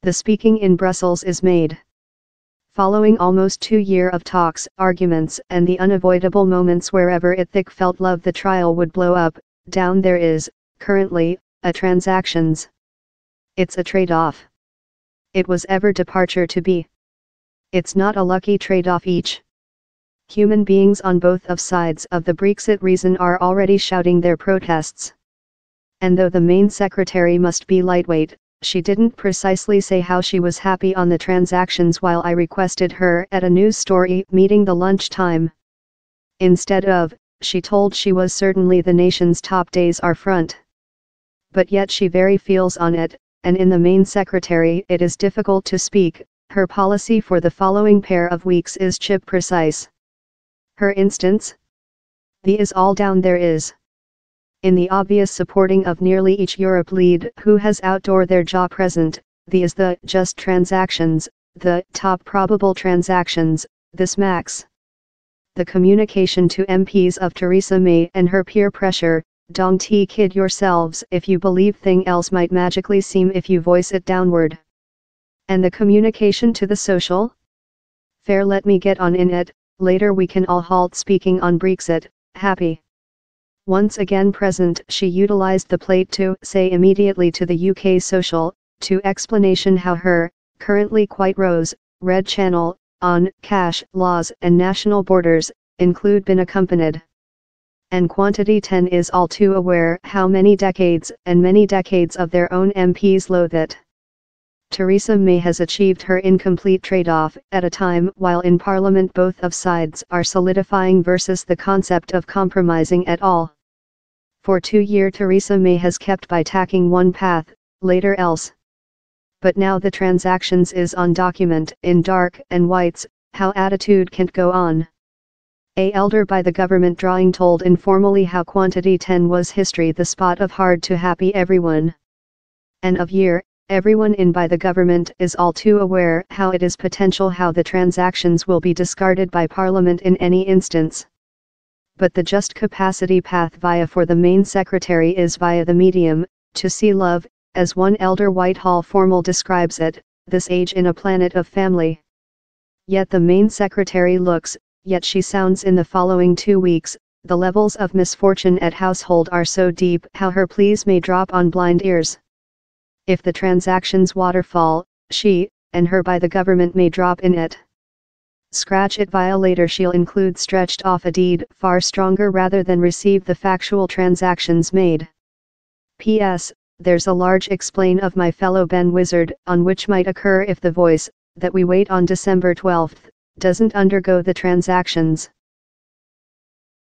The speaking in Brussels is made. Following almost 2 years of talks, arguments, and the unavoidable moments wherever Ithic felt love the trial would blow up, down there is, currently, a transactions. It's a trade-off. It was ever departure to be. It's not a lucky trade-off each. Human beings on both of sides of the Brexit reason are already shouting their protests. And though the main secretary must be lightweight, she didn't precisely say how she was happy on the transactions while I requested her at a news story meeting the lunchtime. Instead of, she told she was certainly the nation's top days are front. But yet she very feels on it, and in the main secretary it is difficult to speak. Her policy for the following pair of weeks is chip precise. Her instance? The is all down there is. In the obvious supporting of nearly each Europe lead who has outdoor their jaw present, the is the just transactions, the top probable transactions, this max. The communication to MPs of Theresa May and her peer pressure, don't kid yourselves if you believe thing else might magically seem if you voice it downward. And the communication to the social? Fair, let me get on in it, later we can all halt speaking on Brexit, happy. Once again present, she utilized the plate to say immediately to the UK social, to explanation how her, currently quite rose-red channel, on cash, laws and national borders, include been accompanied. And Quantity 10 is all too aware how many decades and many decades of their own MPs loathe it. Theresa May has achieved her incomplete trade-off at a time while in Parliament both of sides are solidifying versus the concept of compromising at all. For 2 years Theresa May has kept by tacking one path, later else. But now the transactions is on document in dark and whites, how attitude can't go on. A elder by the government drawing told informally how Quantity 10 was history the spot of hard to happy everyone. And of year, everyone in by the government is all too aware how it is potential how the transactions will be discarded by Parliament in any instance. But the just capacity path via for the main secretary is via the medium, to see love, as one elder Whitehall formal describes it, this age in a planet of family. Yet the main secretary looks, yet she sounds in the following 2 weeks, the levels of misfortune at household are so deep how her pleas may drop on blind ears. If the transactions waterfall, she, and her by the government may drop in it. Scratch it via later she'll include stretched off a deed far stronger rather than receive the factual transactions made. P.S. There's a large explain of my fellow Ben Wizard on which might occur if the voice, that we wait on December 12th, doesn't undergo the transactions.